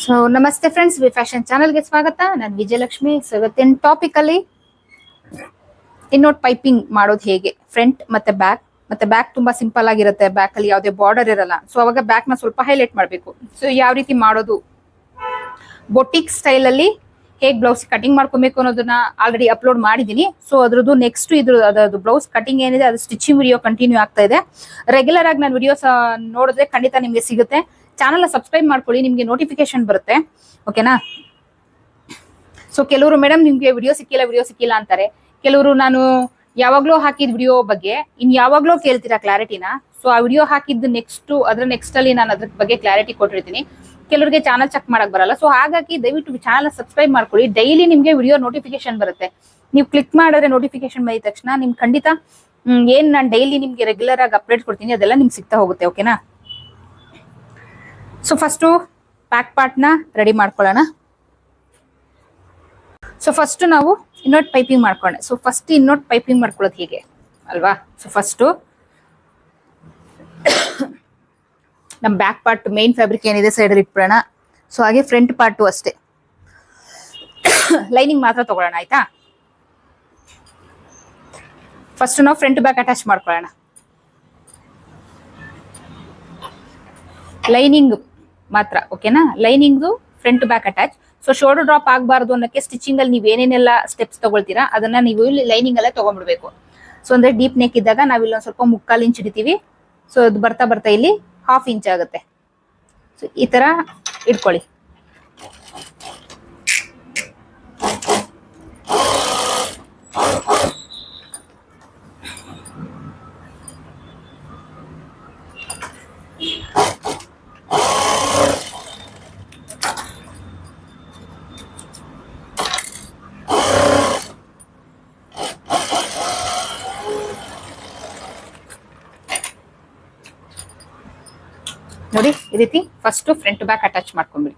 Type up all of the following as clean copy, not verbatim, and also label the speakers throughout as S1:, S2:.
S1: So ನಮಸ್ತೆ friends, V fashion ಚಾನಲ್ಗೆ ಸ್ವಾಗತ. ನಾನು ವಿಜಯಲಕ್ಷ್ಮಿ. ಸೊ ಇವತ್ತಿನ ಟಾಪಿಕ್ ಅಲ್ಲಿ ಇನ್ನೋಟ್ ಪೈಪಿಂಗ್ ಮಾಡೋದು ಹೇಗೆ, ಫ್ರಂಟ್ ಮತ್ತೆ ಬ್ಯಾಕ್ ತುಂಬಾ ಸಿಂಪಲ್ ಆಗಿರುತ್ತೆ. ಬ್ಯಾಕ್ ಅಲ್ಲಿ ಯಾವುದೇ ಬಾರ್ಡರ್ ಇರಲ್ಲ. ಸೊ ಅವಾಗ ಬ್ಯಾಕ್ ನ ಸ್ವಲ್ಪ ಹೈಲೈಟ್ ಮಾಡಬೇಕು. ಸೊ ಯಾವ ರೀತಿ ಮಾಡೋದು, ಬೊಟಿಕ್ ಸ್ಟೈಲ್ ಅಲ್ಲಿ ಹೇಗೆ ಬ್ಲೌಸ್ ಕಟಿಂಗ್ ಮಾಡ್ಕೊಬೇಕು ಅನ್ನೋದನ್ನ ಆಲ್ರೆಡಿ ಅಪ್ಲೋಡ್ ಮಾಡಿದೀನಿ. ಸೊ ಅದ್ರದ್ದು ನೆಕ್ಸ್ಟ್ ಅದ್ರದ್ದು ಬ್ಲೌಸ್ ಕಟಿಂಗ್ ಏನಿದೆ ಅದು ಸ್ಟಿಚಿಂಗ್ ವಿಡಿಯೋ ಕಂಟಿನ್ಯೂ ಆಗ್ತಾ ಇದೆ. ರೆಗ್ಯುಲರ್ ಆಗಿ ನಾನು ವಿಡಿಯೋಸ್ ನೋಡಿದ್ರೆ ಖಂಡಿತ ನಿಮ್ಗೆ ಸಿಗುತ್ತೆ. ಚಾನಲ್ ಸಬ್ಸ್ಕ್ರೈಬ್ ಮಾಡ್ಕೊಳ್ಳಿ, ನಿಮ್ಗೆ ನೋಟಿಫಿಕೇಶನ್ ಬರುತ್ತೆ. ಓಕೆನಾ? ಸೊ ಕೆಲವರು ಮೇಡಮ್ ನಿಮ್ಗೆ ವಿಡಿಯೋ ಸಿಕ್ಕಿಲ್ಲ ಅಂತಾರೆ. ಕೆಲವರು ನಾನು ಯಾವಾಗ್ಲೂ ಹಾಕಿದ ವಿಡಿಯೋ ಬಗ್ಗೆ ಯಾವಾಗ್ಲೂ ಕೇಳ್ತೀರಾ ಕ್ಲಾರಿಟಿನ. ಸೊ ಆ ವಿಡಿಯೋ ಹಾಕಿದ್ದು ನೆಕ್ಸ್ಟ್ ಅಲ್ಲಿ ನಾನು ಅದ್ರ ಬಗ್ಗೆ ಕ್ಲಾರಿಟಿ ಕೊಟ್ಟಿರ್ತೀನಿ. ಕೆಲವರಿಗೆ ಚಾನಲ್ ಚೆಕ್ ಮಾಡಕ್ ಬರಲ್ಲ. ಸೊ ಹಾಗಾಗಿ ದಯವಿಟ್ಟು ಚಾನಲ್ ಸಬ್ಸ್ಕ್ರೈಬ್ ಮಾಡ್ಕೊಳ್ಳಿ. ಡೈಲಿ ನಿಮ್ಗೆ ವಿಡಿಯೋ ನೋಟಿಫಿಕೇಶನ್ ಬರುತ್ತೆ. ನೀವು ಕ್ಲಿಕ್ ಮಾಡಿದ್ರೆ ನೋಟಿಫಿಕೇಶನ್ ಬಂದಿದ ತಕ್ಷಣ ನಿಮ್ ಖಂಡಿತ ಏನ್ ನಾನು ಡೈಲಿ ನಿಮ್ಗೆ ರೆಗ್ಯುಲರ್ ಆಗಿ ಅಪ್ಡೇಟ್ ಕೊಡ್ತೀನಿ ಅದೆಲ್ಲ ನಿಮ್ಗೆ ಸಿಗ್ತಾ ಹೋಗುತ್ತೆ. ಓಕೆನಾ? ಸೊ ಫಸ್ಟ್ ಬ್ಯಾಕ್ ಪಾರ್ಟ್ ನ ರೆಡಿ ಮಾಡ್ಕೊಳ್ಳೋಣ. ಸೊ ಫಸ್ಟ್ ನಾವು ಇನ್ನೋಟ್ ಪೈಪಿಂಗ್ ಮಾಡ್ಕೊಂಡೆ. ಸೊ ಫಸ್ಟ್ ಇನ್ನೋಟ್ ಪೈಪಿಂಗ್ ಮಾಡ್ಕೊಳ್ಳೋದು ಹೀಗೆ ಅಲ್ವಾ? ಸೊ ಫಸ್ಟ್ ನಮ್ ಬ್ಯಾಕ್ ಪಾರ್ಟ್ ಮೇನ್ ಫ್ಯಾಬ್ರಿಕ್ ಏನಿದೆ ಸೈಡ್ ಅಲ್ಲಿ ಇಟ್ಬಿಡೋಣ. ಸೊ ಹಾಗೆ ಫ್ರಂಟ್ ಪಾರ್ಟು ಅಷ್ಟೇ, ಲೈನಿಂಗ್ ಮಾತ್ರ ತಗೊಳ್ಳೋಣ. ಆಯ್ತಾ? ಫಸ್ಟ್ ನಾವು ಫ್ರಂಟ್ ಬ್ಯಾಕ್ ಅಟ್ಯಾಚ್ ಮಾಡ್ಕೊಳ್ಳೋಣ. ಲೈನಿಂಗ್ ಮಾತ್ರ. ಓಕೆನಾ? Lining front back attach. So shoulder drop ಆಗಬಾರ್ದು ಅನ್ನಕ್ಕೆ ಸ್ಟಿಚಿಂಗ್ ಅಲ್ಲಿ ನೀವು ಏನೇನೆಲ್ಲ ಸ್ಟೆಪ್ಸ್ ತಗೊಳ್ತೀರಾ ಅದನ್ನ ನೀವು ಇಲ್ಲಿ ಲೈನಿಂಗ್ ಅಲ್ಲೇ ತಗೊಂಡ್ಬಿಡ್ಬೇಕು. ಸೊ ಅಂದ್ರೆ ಡೀಪ್ ನೆಕ್ ಇದ್ದಾಗ ನಾವ್ ಇಲ್ಲೊಂದ್ ಸ್ವಲ್ಪ 3/4 ಇಂಚ್ ಹಿಡಿತೀವಿ. ಸೊ ಅದು ಬರ್ತಾ ಇಲ್ಲಿ 1/2 ಇಂಚ್ ಆಗುತ್ತೆ. ಸೊ ಈ ತರ ಇಟ್ಕೊಳ್ಳಿ. ನೋಡಿ, ಈ ರೀತಿ ಫಸ್ಟ್ ಫ್ರಂಟ್ ಬ್ಯಾಕ್ ಅಟ್ಯಾಚ್ ಮಾಡ್ಕೊಂಡ್ಬಿಡಿ.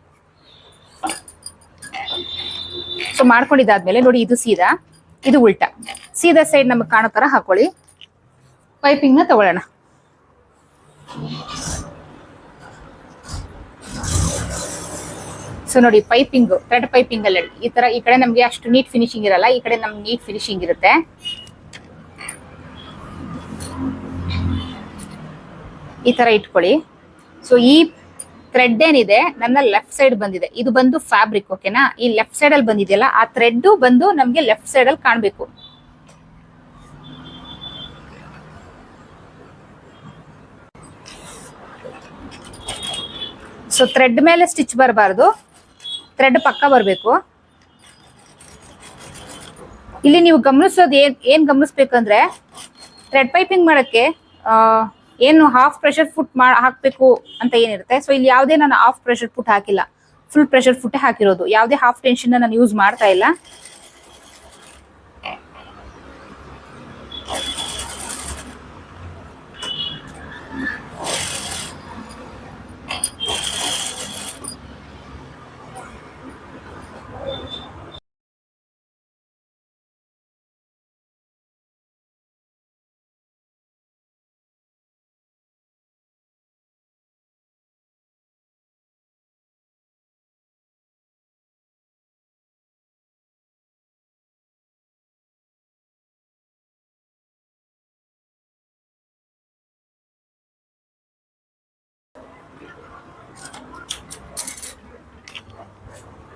S1: ಸೊ ಮಾಡ್ಕೊಂಡಿದ್ದಾದ್ಮೇಲೆ ನೋಡಿ, ಇದು ಸೀದಾ, ಇದು ಉಲ್ಟಾ. ಸೀದಾ ಸೈಡ್ ನಮಗೆ ಕಾಣೋ ತರ ಹಾಕೊಳ್ಳಿ. ಪೈಪಿಂಗ್ ನ ತಗೊಳ್ಳೋಣ. ಸೊ ನೋಡಿ, ಪೈಪಿಂಗ್ ಥ್ರೆಡ್ ಪೈಪಿಂಗ್ ಅಲ್ಲಿ ಈ ತರ, ಈ ಕಡೆ ನಮ್ಗೆ ಅಷ್ಟು ನೀಟ್ ಫಿನಿಶಿಂಗ್ ಇರಲ್ಲ, ಈ ಕಡೆ ನಮ್ಗೆ ನೀಟ್ ಫಿನಿಶಿಂಗ್ ಇರುತ್ತೆ. ಈ ತರ ಇಟ್ಕೊಳ್ಳಿ. ಸೊ ಈ ಥ್ರೆಡ್ ಏನಿದೆ ನನ್ನ ಲೆಫ್ಟ್ ಸೈಡ್ ಬಂದಿದೆ, ಇದು ಬಂದು ಫ್ಯಾಬ್ರಿಕ್. ಓಕೆನಾ? ಈ ಲೆಫ್ಟ್ ಸೈಡ್ ಅಲ್ಲಿ ಬಂದಿದೆಯಲ್ಲ, ಆ ಥ್ರೆಡ್ ಬಂದು ನಮ್ಗೆ ಲೆಫ್ಟ್ ಸೈಡ್ ಅಲ್ಲಿ ಕಾಣ್ಬೇಕು. ಸೊ ಥ್ರೆಡ್ ಮೇಲೆ ಸ್ಟಿಚ್ ಬರಬಾರ್ದು, ಥ್ರೆಡ್ ಪಕ್ಕ ಬರಬೇಕು. ಇಲ್ಲಿ ನೀವು ಗಮನಿಸೋದು ಏನ್ ಗಮನಿಸ್ಬೇಕಂದ್ರೆ, ಥ್ರೆಡ್ ಪೈಪಿಂಗ್ ಮಾಡಕ್ಕೆ ಏನು ಹಾಫ್ ಪ್ರೆಷರ್ ಫುಟ್ ಹಾಕ್ಬೇಕು ಅಂತ ಏನಿರುತ್ತೆ. ಸೊ ಇಲ್ಲಿ ಯಾವುದೇ ನಾನು ಹಾಫ್ ಪ್ರೆಷರ್ ಫುಟ್ ಹಾಕಿಲ್ಲ, ಫುಲ್ ಪ್ರೆಷರ್ ಫುಟ್ ಹಾಕಿರೋದು. ಯಾವುದೇ ಹಾಫ್ ಟೆನ್ಷನ್ ನಾನು ಯೂಸ್ ಮಾಡ್ತಾ ಇಲ್ಲ.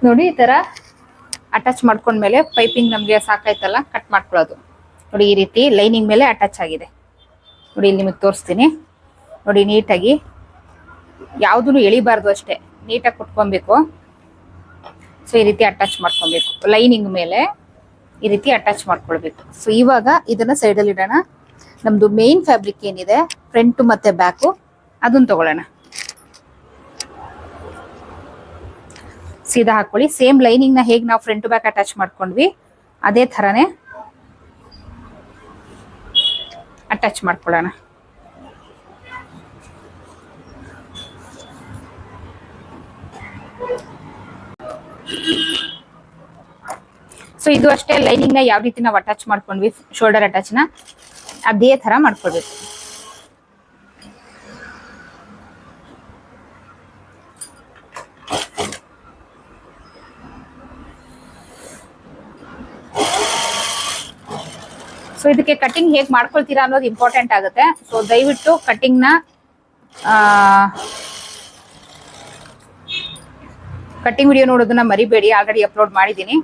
S1: ನೋಡಿ, ಈ ತರ ಅಟ್ಯಾಚ್ ಮಾಡ್ಕೊಂಡ್ಮೇಲೆ ಪೈಪಿಂಗ್ ನಮ್ಗೆ ಸಾಕಾಯ್ತಲ್ಲ, ಕಟ್ ಮಾಡ್ಕೊಳ್ಳೋದು. ನೋಡಿ, ಈ ರೀತಿ ಲೈನಿಂಗ್ ಮೇಲೆ ಅಟ್ಯಾಚ್ ಆಗಿದೆ. ನೋಡಿ, ಇಲ್ಲಿ ನಿಮಗೆ ತೋರಿಸ್ತೀನಿ. ನೋಡಿ, ನೀಟಾಗಿ ಯಾವುದೂ ಎಳಿಬಾರ್ದು, ಅಷ್ಟೇ ನೀಟಾಗಿ ಕುಟ್ಕೊಬೇಕು. ಸೊ ಈ ರೀತಿ ಅಟ್ಯಾಚ್ ಮಾಡ್ಕೊಬೇಕು. ಲೈನಿಂಗ್ ಮೇಲೆ ಈ ರೀತಿ ಅಟ್ಯಾಚ್ ಮಾಡ್ಕೊಳ್ಬೇಕು. ಸೊ ಇವಾಗ ಇದನ್ನ ಸೈಡಲ್ಲಿ ಇಡೋಣ. ನಮ್ದು ಮೇನ್ ಫ್ಯಾಬ್ರಿಕ್ ಏನಿದೆ ಫ್ರಂಟ್ ಮತ್ತೆ ಬ್ಯಾಕು, ಅದನ್ನ ತಗೊಳ್ಳೋಣ. ಸೀದಾ ಹಾಕೊಳ್ಳಿ. ಸೇಮ್ ಲೈನಿಂಗ್ ನ ಹೇಗೆ ನಾವು ಫ್ರಂಟ್ ಬ್ಯಾಕ್ ಅಟ್ಯಾಚ್ ಮಾಡ್ಕೊಂಡ್ವಿ ಅದೇ ತರನೇ ಅಟ್ಯಾಚ್ ಮಾಡ್ಕೊಳ್ಳೋಣ. ಸೊ ಇದು ಅಷ್ಟೇ, ಲೈನಿಂಗ್ ನ ಯಾವ ರೀತಿ ನಾವು ಅಟ್ಯಾಚ್ ಮಾಡ್ಕೊಂಡ್ವಿ ಶೋಲ್ಡರ್ ಅಟ್ಯಾಚ್ ನ ಅದೇ ತರ ಮಾಡ್ಕೊಳ್ಬೇಕು. ಸೊ ಇದಕ್ಕೆ ಕಟಿಂಗ್ ಹೇಗೆ ಮಾಡ್ಕೊಳ್ತೀರಾ ಅನ್ನೋದು ಇಂಪಾರ್ಟೆಂಟ್ ಆಗುತ್ತೆ. ಸೊ ದಯವಿಟ್ಟು ಕಟಿಂಗ್ನ ಕಟಿಂಗ್ ವಿಡಿಯೋ ನೋಡೋದನ್ನ ಮರಿಬೇಡಿ, ಆಲ್ರೆಡಿ ಅಪ್ಲೋಡ್ ಮಾಡಿದ್ದೀನಿ.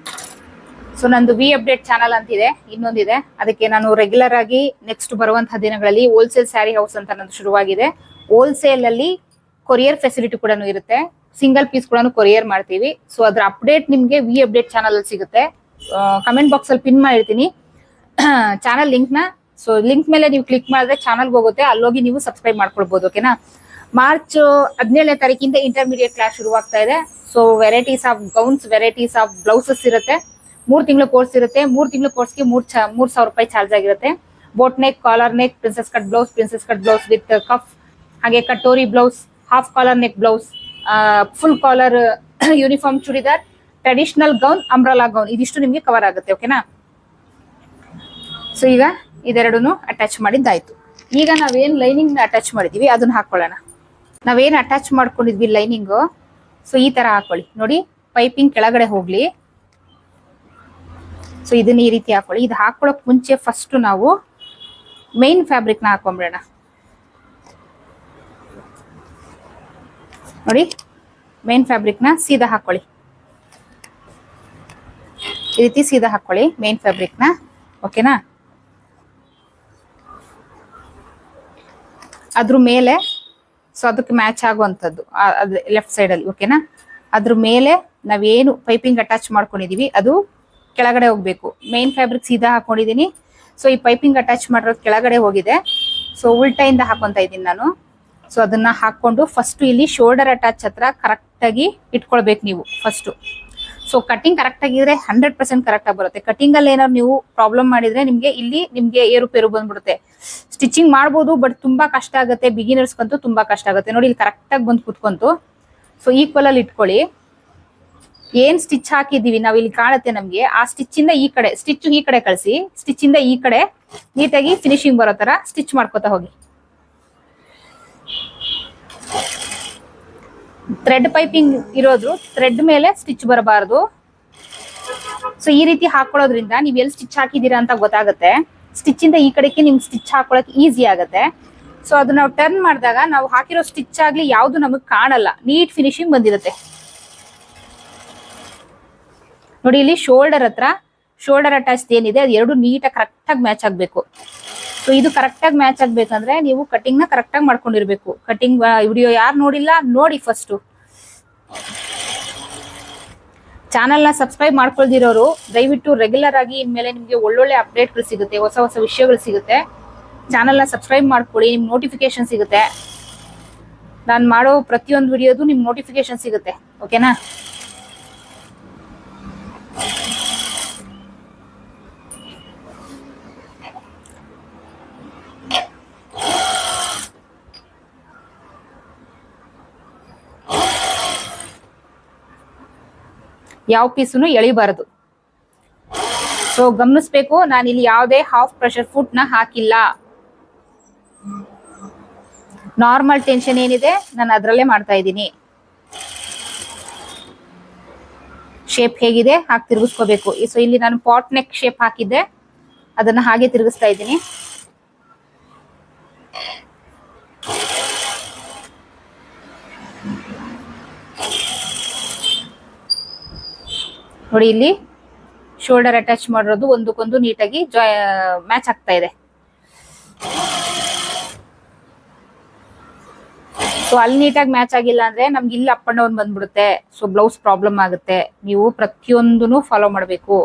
S1: ಸೊ ನಂದು ವಿ ಅಪ್ಡೇಟ್ ಚಾನಲ್ ಅಂತಿದೆ, ಇನ್ನೊಂದಿದೆ. ಅದಕ್ಕೆ ನಾನು ರೆಗ್ಯುಲರ್ ಆಗಿ ನೆಕ್ಸ್ಟ್ ಬರುವಂತಹ ದಿನಗಳಲ್ಲಿ ಹೋಲ್ಸೇಲ್ ಸ್ಯಾರಿ ಹೌಸ್ ಅಂತ ನಂದು ಶುರುವಾಗಿದೆ. ಹೋಲ್ಸೇಲ್ ಅಲ್ಲಿ ಕೊರಿಯರ್ ಫೆಸಿಲಿಟಿ ಕೂಡ ಇರುತ್ತೆ, ಸಿಂಗಲ್ ಪೀಸ್ ಕೂಡ ಕೊರಿಯರ್ ಮಾಡ್ತೀವಿ. ಸೊ ಅದ್ರ ಅಪ್ಡೇಟ್ ನಿಮ್ಗೆ ವಿ ಅಪ್ಡೇಟ್ ಚಾನಲ್ ಅಲ್ಲಿ ಸಿಗುತ್ತೆ. ಕಮೆಂಟ್ ಬಾಕ್ಸ್ ಅಲ್ಲಿ ಪಿನ್ ಮಾಡಿರ್ತೀನಿ ಚಾನಲ್ ಲಿಂಕ್ ನ. ಸೊ ಲಿಂಕ್ ಮೇಲೆ ನೀವು ಕ್ಲಿಕ್ ಮಾಡಿದ್ರೆ ಚಾನಲ್ಗೆ ಹೋಗುತ್ತೆ, ಅಲ್ಲೋಗಿ ನೀವು ಸಬ್ಸ್ಕ್ರೈಬ್ ಮಾಡ್ಕೊಳ್ಬಹುದು. ಓಕೆನಾ. ಮಾರ್ಚ್ 17ನೇ ತಾರೀಕಿಂದ ಇಂಟರ್ಮೀಡಿಯೇಟ್ ಕ್ಲಾಸ್ ಶುರುವಾಗ್ತಾ ಇದೆ. So varieties of gowns, varieties of blouses ಇರುತ್ತೆ. 3 ತಿಂಗಳ ಕೋರ್ಸ್ ಇರುತ್ತೆ. 3 ತಿಂಗಳ ಕೋರ್ಸ್ಗೆ 3,000 ರೂಪಾಯಿ ಚಾರ್ಜ್ ಆಗಿರುತ್ತೆ. Boat neck, collar neck, princess cut blouse with cuff, ಹಾಗೆ katori blouse, half collar neck blouse, full collar uniform churidar, traditional gown, umbrella gown, ಇದಿಷ್ಟು ನಿಮ್ಗೆ ಕವರ್ ಆಗುತ್ತೆ. ಓಕೆನಾ. ಸೊ ಈಗ ಇದೆರಡನ್ನು ಅಟ್ಯಾಚ್ ಮಾಡಿದ್ದಾಯ್ತು. ಈಗ ನಾವೇನ್ ಲೈನಿಂಗ್ ಅಟ್ಯಾಚ್ ಮಾಡಿದೀವಿ ಅದನ್ನ ಹಾಕೊಳ್ಳೋಣ. ನಾವೇನ್ ಅಟ್ಯಾಚ್ ಮಾಡ್ಕೊಂಡಿದ್ವಿ ಲೈನಿಂಗು, ಸೊ ಈ ತರ ಹಾಕೊಳ್ಳಿ. ನೋಡಿ, ಪೈಪಿಂಗ್ ಕೆಳಗಡೆ ಹೋಗ್ಲಿ. ಸೊ ಇದನ್ನ ಈ ರೀತಿ ಹಾಕೊಳ್ಳಿ. ಇದು ಹಾಕೊಳ್ಳೋಕ್ ಮುಂಚೆ ಫಸ್ಟ್ ನಾವು ಮೈನ್ ಫ್ಯಾಬ್ರಿಕ್ ನ ಹಾಕೊಂಡ್ಬಿಡೋಣ. ನೋಡಿ, ಮೈನ್ ಫ್ಯಾಬ್ರಿಕ್ ನ ಸೀದಾ ಹಾಕೊಳ್ಳಿ. ಈ ರೀತಿ ಸೀದಾ ಹಾಕೊಳ್ಳಿ ಮೈನ್ ಫ್ಯಾಬ್ರಿಕ್ ನ. ಓಕೆನಾ. ಅದ್ರ ಮೇಲೆ, ಸೊ ಅದಕ್ಕೆ ಮ್ಯಾಚ್ ಆಗುವಂಥದ್ದು ಲೆಫ್ಟ್ ಸೈಡ್ ಅಲ್ಲಿ. ಓಕೆನಾ. ಅದ್ರ ಮೇಲೆ ನಾವೇನು ಪೈಪಿಂಗ್ ಅಟ್ಯಾಚ್ ಮಾಡ್ಕೊಂಡಿದೀವಿ ಅದು ಕೆಳಗಡೆ ಹೋಗ್ಬೇಕು. ಮೈನ್ ಫ್ಯಾಬ್ರಿಕ್ ಸೀದಾ ಹಾಕೊಂಡಿದೀನಿ. ಸೊ ಈ ಪೈಪಿಂಗ್ ಅಟ್ಯಾಚ್ ಮಾಡಿರೋದು ಕೆಳಗಡೆ ಹೋಗಿದೆ. ಸೊ ಉಲ್ಟೈಯಿಂದ ಹಾಕೊಂತ ಇದ್ದೀನಿ ನಾನು. ಸೊ ಅದನ್ನ ಹಾಕೊಂಡು ಫಸ್ಟ್ ಇಲ್ಲಿ ಶೋಲ್ಡರ್ ಅಟ್ಯಾಚ್ ಹತ್ರ ಕರೆಕ್ಟ್ ಆಗಿ ಇಟ್ಕೊಳ್ಬೇಕು ನೀವು ಫಸ್ಟ್. ಸೊ ಕಟಿಂಗ್ ಕರೆಕ್ಟ್ ಆಗಿದ್ರೆ 100% ಕರೆಕ್ಟ್ ಆಗಿ ಬರುತ್ತೆ. ಕಟಿಂಗ್ ಅಲ್ಲಿ ಏನಾದ್ರು ನೀವು ಪ್ರಾಬ್ಲಮ್ ಮಾಡಿದ್ರೆ ನಿಮ್ಗೆ ಏರುಪೇರು ಬಂದ್ಬಿಡುತ್ತೆ. ಸ್ಟಿಚಿಂಗ್ ಮಾಡ್ಬೋದು, ಬಟ್ ತುಂಬಾ ಕಷ್ಟ ಆಗುತ್ತೆ. ಬಿಗಿನರ್ಸ್ಗಂತೂ ತುಂಬಾ ಕಷ್ಟ ಆಗುತ್ತೆ. ನೋಡಿ, ಇಲ್ಲಿ ಕರೆಕ್ಟ್ ಆಗಿ ಬಂದು ಕುತ್ಕೊಂತು. ಸೊ ಈಕ್ವಲ್ ಅಲ್ಲಿ ಇಟ್ಕೊಳ್ಳಿ. ಏನ್ ಸ್ಟಿಚ್ ಹಾಕಿದೀವಿ ನಾವ್ ಇಲ್ಲಿ ಕಾಣುತ್ತೆ ನಮ್ಗೆ, ಆ ಸ್ಟಿಚ್ ಇಂದ ಈ ಕಡೆ, ಸ್ಟಿಚ್ ಈ ಕಡೆ ಕಳಿಸಿ, ಸ್ಟಿಚ್ ಇಂದ ಈ ಕಡೆ ನೀಟಾಗಿ ಫಿನಿಶಿಂಗ್ ಬರೋ ತರ ಸ್ಟಿಚ್ ಮಾಡ್ಕೊತಾ ಹೋಗಿ. ಥ್ರೆಡ್ ಪೈಪಿಂಗ್ ಇರೋದು ಥ್ರೆಡ್ ಮೇಲೆ ಸ್ಟಿಚ್ ಬರಬಾರದು. ಸೊ ಈ ರೀತಿ ಹಾಕೊಳ್ಳೋದ್ರಿಂದ ನೀವ್ ಎಲ್ಲಿ ಸ್ಟಿಚ್ ಹಾಕಿದೀರಾ ಅಂತ ಗೊತ್ತಾಗುತ್ತೆ. ಸ್ಟಿಚ್ ಇಂದ ಈ ಕಡೆಗೆ ನಿಮ್ಗೆ ಸ್ಟಿಚ್ ಹಾಕೊಳಕ್ ಈಸಿ ಆಗುತ್ತೆ. ಸೊ ಅದು ನಾವು ಟರ್ನ್ ಮಾಡಿದಾಗ ನಾವು ಹಾಕಿರೋ ಸ್ಟಿಚ್ ಆಗ್ಲಿ ಯಾವ್ದು ನಮಗ್ ಕಾಣಲ್ಲ, ನೀಟ್ ಫಿನಿಶಿಂಗ್ ಬಂದಿರುತ್ತೆ. ನೋಡಿ, ಇಲ್ಲಿ ಶೋಲ್ಡರ್ ಹತ್ರ ಶೋಲ್ಡರ್ ಅಟ್ಯಾಚ್ ಏನಿದೆ ಅದು ಎರಡು ನೀಟಾಗಿ ಕರೆಕ್ಟ್ ಆಗಿ ಮ್ಯಾಚ್ ಆಗ್ಬೇಕು. ಸೊ ಇದು ಕರೆಕ್ಟ್ ಆಗಿ ಮ್ಯಾಚ್ ಆಗ್ಬೇಕಂದ್ರೆ ನೀವು ಕಟಿಂಗ್ ನ ಕರೆಕ್ಟ್ ಆಗಿ ಮಾಡ್ಕೊಂಡಿರ್ಬೇಕು. ಕಟಿಂಗ್ ವಿಡಿಯೋ ಯಾರು ನೋಡಿಲ್ಲ ನೋಡಿ ಫಸ್ಟ್. ಚಾನಲ್ ನ ಸಬ್ಸ್ಕ್ರೈಬ್ ಮಾಡ್ಕೊಳ್ದಿರೋರು ದಯವಿಟ್ಟು ರೆಗ್ಯುಲರ್ ಆಗಿ ಇನ್ಮೇಲೆ ನಿಮ್ಗೆ ಒಳ್ಳೊಳ್ಳೆ ಅಪ್ಡೇಟ್ಗಳು ಸಿಗುತ್ತೆ, ಹೊಸ ಹೊಸ ವಿಷಯಗಳು ಸಿಗುತ್ತೆ. ಚಾನಲ್ ನ ಸಬ್ಸ್ಕ್ರೈಬ್ ಮಾಡ್ಕೊಳ್ಳಿ, ನಿಮ್ಗೆ ನೋಟಿಫಿಕೇಶನ್ ಸಿಗುತ್ತೆ. ನಾನು ಮಾಡೋ ಪ್ರತಿಯೊಂದು ವಿಡಿಯೋದು ನಿಮ್ಗೆ ನೋಟಿಫಿಕೇಶನ್ ಸಿಗುತ್ತೆ. ಓಕೆನಾ. ಯಾವ ಪೀಸನ್ನು ಎಳಿಬಾರದು. ಸೊ ಗಮನಿಸ್ಬೇಕು, ನಾನು ಇಲ್ಲಿ ಯಾವುದೇ ಹಾಫ್ ಪ್ರೆಷರ್ ಫುಟ್ ನ ಹಾಕಿಲ್ಲ. ನಾರ್ಮಲ್ ಟೆನ್ಷನ್ ಏನಿದೆ ನಾನು ಅದರಲ್ಲೇ ಮಾಡ್ತಾ ಇದ್ದೀನಿ. ಶೇಪ್ ಹೇಗಿದೆ ಹಾಗೆ ತಿರುಗಿಸ್ಕೋಬೇಕು. ಸೊ ಇಲ್ಲಿ ನಾನು ಪಾಟ್ ನೆಕ್ ಶೇಪ್ ಹಾಕಿದ್ದೆ, ಅದನ್ನ ಹಾಗೆ ತಿರುಗಿಸ್ತಾ ಇದ್ದೀನಿ. ನೋಡಿ, ಇಲ್ಲಿ ಶೋಲ್ಡರ್ ಅಟ್ಯಾಚ್ ಮಾಡಿರೋದು ಒಂದಕ್ಕೊಂದು ನೀಟಾಗಿ ಮ್ಯಾಚ್ ಆಗ್ತಾ ಇದೆ. ಸೊ ಅಲ್ಲಿ ನೀಟಾಗಿ ಮ್ಯಾಚ್ ಆಗಿಲ್ಲ ಅಂದ್ರೆ ನಮ್ಗೆ ಇಲ್ಲಿ ಅಪ್ ಅಂಡ್ ಡೌನ್ ಬಂದ್ಬಿಡುತ್ತೆ. ಸೊ ಬ್ಲೌಸ್ ಪ್ರಾಬ್ಲಮ್ ಆಗುತ್ತೆ. ನೀವು ಪ್ರತಿಯೊಂದನ್ನು ಫಾಲೋ ಮಾಡಬೇಕು.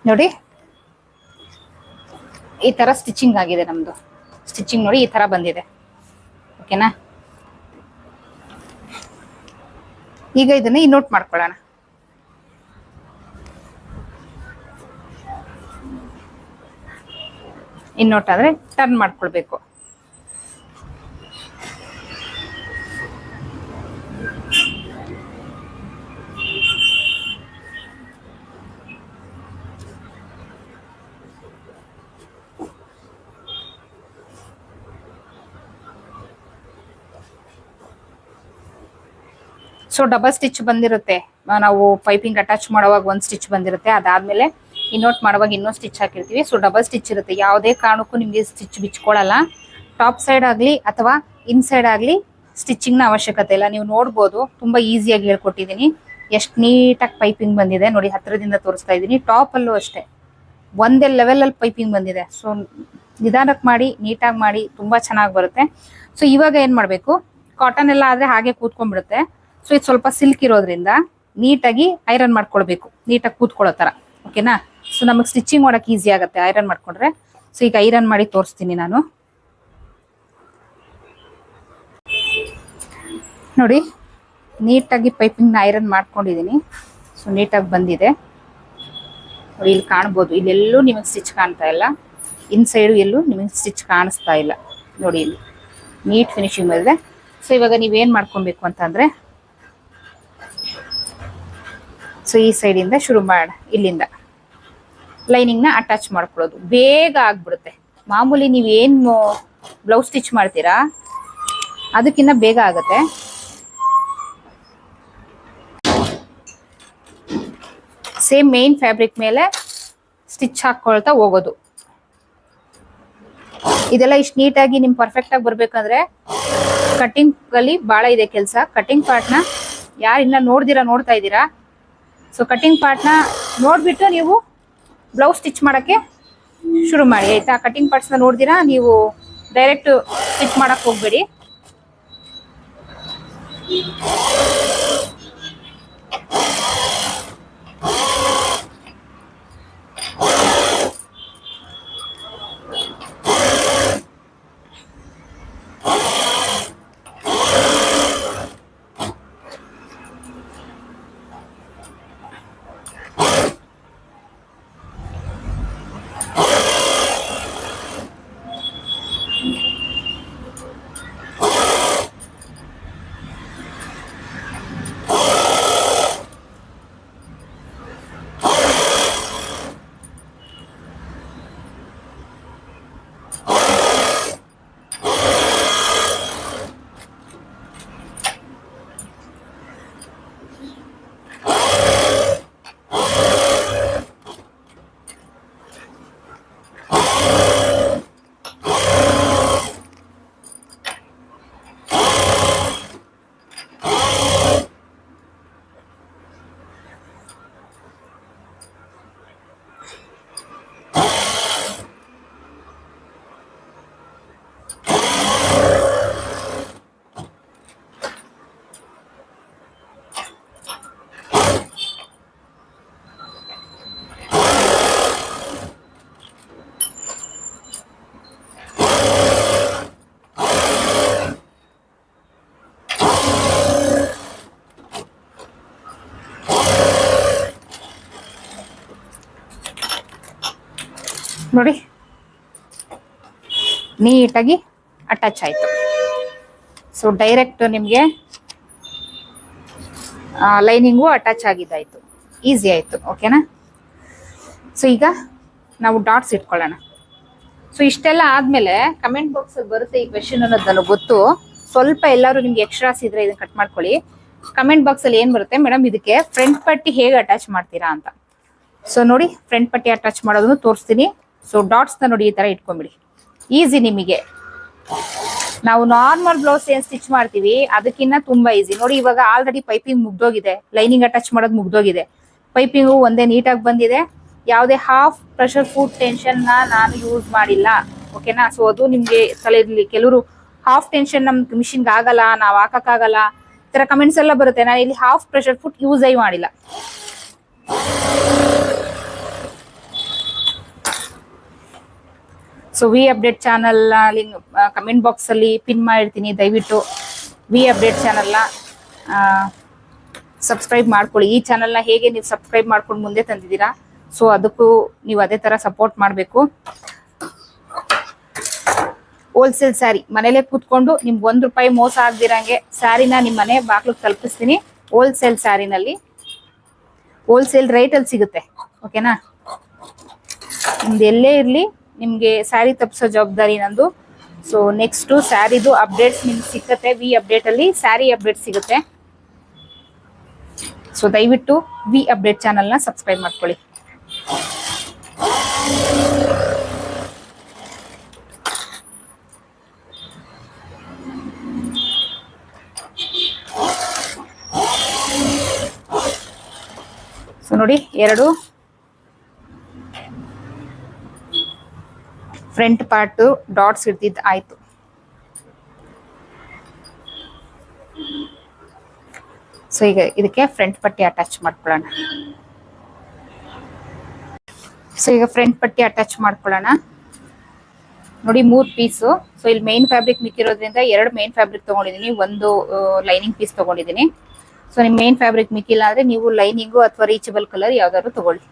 S1: ನೋಡಿ, ಈ ತರ ಸ್ಟಿಚಿಂಗ್ ಆಗಿದೆ ನಮ್ದು. ಸ್ಟಿಚಿಂಗ್ ನೋಡಿ ಈ ತರ ಬಂದಿದೆ. ಓಕೆನಾ. ಈಗ ಇದನ್ನ ಇನ್ನೋಟ್ ಮಾಡ್ಕೊಳ್ಳೋಣ. ಇನ್ನೋಟ್ ಆದ್ರೆ ಟರ್ನ್ ಮಾಡ್ಕೊಳ್ಬೇಕು. ಸೊ ಡಬಲ್ ಸ್ಟಿಚ್ ಬಂದಿರುತ್ತೆ. ನಾವು ಪೈಪಿಂಗ್ ಅಟ್ಯಾಚ್ ಮಾಡುವಾಗ ಒಂದು ಸ್ಟಿಚ್ ಬಂದಿರುತ್ತೆ, ಅದಾದ್ಮೇಲೆ ಇನ್ನೋಟ್ ಮಾಡುವಾಗ ಇನ್ನೊಂದು ಸ್ಟಿಚ್ ಹಾಕಿರ್ತೀವಿ. ಸೊ ಡಬಲ್ ಸ್ಟಿಚ್ ಇರುತ್ತೆ. ಯಾವುದೇ ಕಾರಣಕ್ಕೂ ನಿಮಗೆ ಸ್ಟಿಚ್ ಬಿಚ್ಕೊಳ್ಳಲ್ಲ. ಟಾಪ್ ಸೈಡ್ ಆಗಲಿ ಅಥವಾ ಇನ್ಸೈಡ್ ಆಗಲಿ ಸ್ಟಿಚಿಂಗ್ನ ಅವಶ್ಯಕತೆ ಇಲ್ಲ. ನೀವು ನೋಡ್ಬೋದು, ತುಂಬ ಈಸಿಯಾಗಿ ಹೇಳ್ಕೊಟ್ಟಿದ್ದೀನಿ. ಎಷ್ಟು ನೀಟಾಗಿ ಪೈಪಿಂಗ್ ಬಂದಿದೆ ನೋಡಿ, ಹತ್ತಿರದಿಂದ ತೋರಿಸ್ತಾ ಇದ್ದೀನಿ. ಟಾಪಲ್ಲೂ ಅಷ್ಟೇ ಒಂದೇ ಲೆವೆಲಲ್ಲಿ ಪೈಪಿಂಗ್ ಬಂದಿದೆ. ಸೊ ನಿಧಾನಕ್ಕೆ ಮಾಡಿ, ನೀಟಾಗಿ ಮಾಡಿ, ತುಂಬ ಚೆನ್ನಾಗಿ ಬರುತ್ತೆ. ಸೊ ಇವಾಗ ಏನು ಮಾಡಬೇಕು, ಕಾಟನ್ ಎಲ್ಲ ಆದರೆ ಹಾಗೆ ಕೂತ್ಕೊಂಡ್ಬಿಡುತ್ತೆ. ಸೊ ಇದು ಸ್ವಲ್ಪ ಸಿಲ್ಕ್ ಇರೋದ್ರಿಂದ ನೀಟಾಗಿ ಐರನ್ ಮಾಡ್ಕೊಳ್ಬೇಕು, ನೀಟಾಗಿ ಕೂತ್ಕೊಳ್ಳೋ ಥರ. ಓಕೆನಾ? ಸೊ ನಮಗೆ ಸ್ಟಿಚಿಂಗ್ ಮಾಡೋಕೆ ಈಸಿ ಆಗುತ್ತೆ ಐರನ್ ಮಾಡ್ಕೊಂಡ್ರೆ. ಸೊ ಈಗ ಐರನ್ ಮಾಡಿ ತೋರಿಸ್ತೀನಿ ನಾನು. ನೋಡಿ, ನೀಟಾಗಿ ಪೈಪಿಂಗ್ನ ಐರನ್ ಮಾಡ್ಕೊಂಡಿದ್ದೀನಿ. ಸೊ ನೀಟಾಗಿ ಬಂದಿದೆ ನೋಡಿ, ಇಲ್ಲಿ ಕಾಣ್ಬೋದು. ಇಲ್ಲೆಲ್ಲೂ ನಿಮಗೆ ಸ್ಟಿಚ್ ಕಾಣ್ತಾ ಇಲ್ಲ, ಇನ್ಸೈಡು ಎಲ್ಲೂ ನಿಮಗೆ ಸ್ಟಿಚ್ ಕಾಣಿಸ್ತಾ ಇಲ್ಲ ನೋಡಿ. ಇಲ್ಲಿ ನೀಟ್ ಫಿನಿಶಿಂಗ್ ಬಂದಿದೆ. ಸೊ ಇವಾಗ ನೀವೇನು ಮಾಡ್ಕೊಬೇಕು ಅಂತಂದರೆ, ಸೊ ಈ ಸೈಡಿಂದ ಶುರು ಮಾಡಿ, ಇಲ್ಲಿಂದ ಲೈನಿಂಗ್ನ ಅಟ್ಯಾಚ್ ಮಾಡ್ಕೊಳ್ಳೋದು. ಬೇಗ ಆಗ್ಬಿಡುತ್ತೆ. ಮಾಮೂಲಿ ನೀವೇನು ಬ್ಲೌಸ್ ಸ್ಟಿಚ್ ಮಾಡ್ತೀರಾ ಅದಕ್ಕಿಂತ ಬೇಗ ಆಗುತ್ತೆ. ಸೇಮ್ ಮೇನ್ ಫ್ಯಾಬ್ರಿಕ್ ಮೇಲೆ ಸ್ಟಿಚ್ ಹಾಕ್ಕೊಳ್ತಾ ಹೋಗೋದು. ಇದೆಲ್ಲ ಇಷ್ಟು ನೀಟಾಗಿ ನಿಮ್ಗೆ ಪರ್ಫೆಕ್ಟಾಗಿ ಬರಬೇಕಂದ್ರೆ ಕಟ್ಟಿಂಗ್ ಅಲ್ಲಿ ಭಾಳ ಇದೆ ಕೆಲಸ. ಕಟ್ಟಿಂಗ್ ಪಾರ್ಟ್ನ ಯಾರು ಇನ್ನ ನೋಡ್ತಾ ಇದ್ದೀರಾ, ಸೊ ಕಟ್ಟಿಂಗ್ ಪಾರ್ಟ್ನ ನೋಡಿಬಿಟ್ಟು ನೀವು ಬ್ಲೌಸ್ ಸ್ಟಿಚ್ ಮಾಡೋಕ್ಕೆ ಶುರು ಮಾಡಿ, ಆಯಿತಾ? ಕಟ್ಟಿಂಗ್ ಪಾರ್ಟ್ಸ್ನ ನೋಡ್ದಿರಾ ನೀವು ಡೈರೆಕ್ಟ್ ಸ್ಟಿಚ್ ಮಾಡೋಕ್ಕೆ ಹೋಗಬೇಡಿ. ನೋಡಿ, ನೀಟಾಗಿ ಅಟ್ಯಾಚ್ ಆಯಿತು. ಸೊ ಡೈರೆಕ್ಟ್ ನಿಮಗೆ ಲೈನಿಂಗು ಅಟ್ಯಾಚ್ ಆಗಿದ್ದಾಯಿತು, ಈಸಿ ಆಯಿತು. ಓಕೆನಾ? ಸೊ ಈಗ ನಾವು ಡಾಟ್ಸ್ ಇಟ್ಕೊಳ್ಳೋಣ. ಸೊ ಇಷ್ಟೆಲ್ಲ ಆದಮೇಲೆ ಕಮೆಂಟ್ ಬಾಕ್ಸಲ್ಲಿ ಬರುತ್ತೆ ಈ ಕ್ವೆಶನ್ ಅನ್ನೋದು ನನಗೆ ಗೊತ್ತು. ಸ್ವಲ್ಪ ಎಲ್ಲರೂ ನಿಮ್ಗೆ ಎಕ್ಸ್ಟ್ರಾಸ್ ಇದ್ರೆ ಇದನ್ನ ಕಟ್ ಮಾಡ್ಕೊಳ್ಳಿ. ಕಮೆಂಟ್ ಬಾಕ್ಸಲ್ಲಿ ಏನು ಬರುತ್ತೆ, ಮೇಡಮ್ ಇದಕ್ಕೆ ಫ್ರಂಟ್ ಪಟ್ಟಿ ಹೇಗೆ ಅಟ್ಯಾಚ್ ಮಾಡ್ತೀರಾ ಅಂತ. ಸೊ ನೋಡಿ, ಫ್ರಂಟ್ ಪಟ್ಟಿ ಅಟ್ಯಾಚ್ ಮಾಡೋದನ್ನು ತೋರಿಸ್ತೀನಿ. ಸೊ ಡಾಟ್ಸ್ನ ನೋಡಿ, ಈ ಥರ ಇಟ್ಕೊಂಬಿಡಿ. ಈಸಿ ನಿಮಗೆ. ನಾವು ನಾರ್ಮಲ್ ಬ್ಲೌಸ್ ಏನು ಸ್ಟಿಚ್ ಮಾಡ್ತೀವಿ ಅದಕ್ಕಿಂತ ತುಂಬ ಈಸಿ. ನೋಡಿ, ಇವಾಗ ಆಲ್ರೆಡಿ ಪೈಪಿಂಗ್ ಮುಗ್ದೋಗಿದೆ, ಲೈನಿಂಗ್ ಅಟ್ಯಾಚ್ ಮಾಡೋದು ಮುಗ್ದೋಗಿದೆ, ಪೈಪಿಂಗು ಒಂದೇ ನೀಟಾಗಿ ಬಂದಿದೆ. ಯಾವುದೇ ಹಾಫ್ ಪ್ರೆಷರ್ ಫುಟ್ ಟೆನ್ಷನ್ನ ನಾನು ಯೂಸ್ ಮಾಡಿಲ್ಲ. ಓಕೆನಾ? ಸೊ ಅದು ನಿಮಗೆ ತಲೆಯಲ್ಲಿ ಕೆಲವರು ಹಾಫ್ ಟೆನ್ಷನ್ ನಮ್ಗೆ ಮಿಷಿನ್ಗೆ ಆಗಲ್ಲ, ನಾವು ಹಾಕೋಕ್ಕಾಗಲ್ಲ, ಈ ಥರ ಕಮೆಂಟ್ಸ್ ಎಲ್ಲ ಬರುತ್ತೆ. ನಾನು ಇಲ್ಲಿ ಹಾಫ್ ಪ್ರೆಷರ್ ಫುಟ್ ಯೂಸೇ ಮಾಡಿಲ್ಲ. So we update channel link comment ಬಾಕ್ಸಲ್ಲಿ ಪಿನ್ ಮಾಡಿರ್ತೀನಿ. ದಯವಿಟ್ಟು ವಿ ಅಪ್ಡೇಟ್ ಚಾನಲ್ನ ಸಬ್ಸ್ಕ್ರೈಬ್ ಮಾಡ್ಕೊಳ್ಳಿ. ಈ ಚಾನಲ್ನ ಹೇಗೆ ನೀವು ಸಬ್ಸ್ಕ್ರೈಬ್ ಮಾಡ್ಕೊಂಡು ಮುಂದೆ ತಂದಿದ್ದೀರಾ, ಸೊ ಅದಕ್ಕೂ ನೀವು ಅದೇ ಥರ ಸಪೋರ್ಟ್ ಮಾಡಬೇಕು. ಹೋಲ್ಸೇಲ್ ಸ್ಯಾರಿ ಮನೇಲೆ ಕೂತ್ಕೊಂಡು ನಿಮ್ಗೆ ₹1 ಮೋಸ ಆಗ್ದಿರಂಗೆ ಸ್ಯಾರಿನ ನಿಮ್ಮ ಮನೆ ಬಾಗ್ಲಿಗೆ ತಲುಪಿಸ್ತೀನಿ. ಹೋಲ್ಸೇಲ್ ಸ್ಯಾರಿನಲ್ಲಿ ಹೋಲ್ಸೇಲ್ ರೇಟಲ್ಲಿ ಸಿಗುತ್ತೆ. ಓಕೆನಾ? ನಿಮ್ದು ಎಲ್ಲೇ ಇರಲಿ, ನಿಮಗೆ ಸ್ಯಾರಿ ತಪ್ಪಿಸೋ ಜವಾಬ್ದಾರಿ ನಂದು. ಸೊ ನೆಕ್ಸ್ಟು ಸ್ಯಾರಿದು ಅಪ್ಡೇಟ್ಸ್ ನಿಮ್ಗೆ ಸಿಗುತ್ತೆ. ವಿ ಅಪ್ಡೇಟಲ್ಲಿ ಸ್ಯಾರಿ ಅಪ್ಡೇಟ್ ಸಿಗುತ್ತೆ. ಸೊ ದಯವಿಟ್ಟು ವಿ ಅಪ್ಡೇಟ್ ಚಾನಲ್ನ ಸಬ್ಸ್ಕ್ರೈಬ್ ಮಾಡ್ಕೊಳ್ಳಿ. ಸೊ ನೋಡಿ, 2 ಫ್ರಂಟ್ ಪಾರ್ಟ್ ಡಾಟ್ಸ್ ಹಿಡ್ದಿದ್ದು ಆಯ್ತು. ಸೊ ಈಗ ಇದಕ್ಕೆ ಫ್ರಂಟ್ ಪಟ್ಟಿ ಅಟ್ಯಾಚ್ ಮಾಡ್ಕೊಳ್ಳೋಣ. ಸೊ ಈಗ ಫ್ರಂಟ್ ಪಟ್ಟಿ ಅಟ್ಯಾಚ್ ಮಾಡ್ಕೊಳ್ಳೋಣ. ನೋಡಿ 3 ಪೀಸು. ಸೊ ಇಲ್ಲಿ ಮೇನ್ ಫ್ಯಾಬ್ರಿಕ್ ಮಿಕ್ಕಿರೋದ್ರಿಂದ 2 ಮೇನ್ ಫ್ಯಾಬ್ರಿಕ್ ತಗೊಂಡಿದ್ದೀನಿ, 1 ಲೈನಿಂಗ್ ಪೀಸ್ ತಗೊಂಡಿದ್ದೀನಿ. ಸೊ ನಿಮ್ ಮೇನ್ ಫ್ಯಾಬ್ರಿಕ್ ಮಿಕ್ಕಿಲ್ಲ ಅಂದ್ರೆ ನೀವು ಲೈನಿಂಗು ಅಥವಾ ರೀಚಬಲ್ ಕಲರ್ ಯಾವ್ದಾದ್ರು ತಗೊಳ್ಳಿ.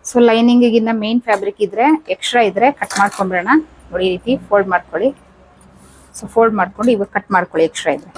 S1: ಸೊ ಲೈನಿಂಗಿಗಿನ್ನ ಮೇನ್ ಫ್ಯಾಬ್ರಿಕ್ ಇದ್ರೆ ಎಕ್ಸ್ಟ್ರಾ ಇದ್ರೆ ಕಟ್ ಮಾಡ್ಕೊಂಬಿಡೋಣ. ನೋಡಿ ಈ ರೀತಿ ಫೋಲ್ಡ್ ಮಾಡ್ಕೊಳ್ಳಿ. ಸೊ ಫೋಲ್ಡ್ ಮಾಡ್ಕೊಂಡು ಇವಾಗ ಕಟ್ ಮಾಡ್ಕೊಳ್ಳಿ ಎಕ್ಸ್ಟ್ರಾ ಇದ್ರೆ.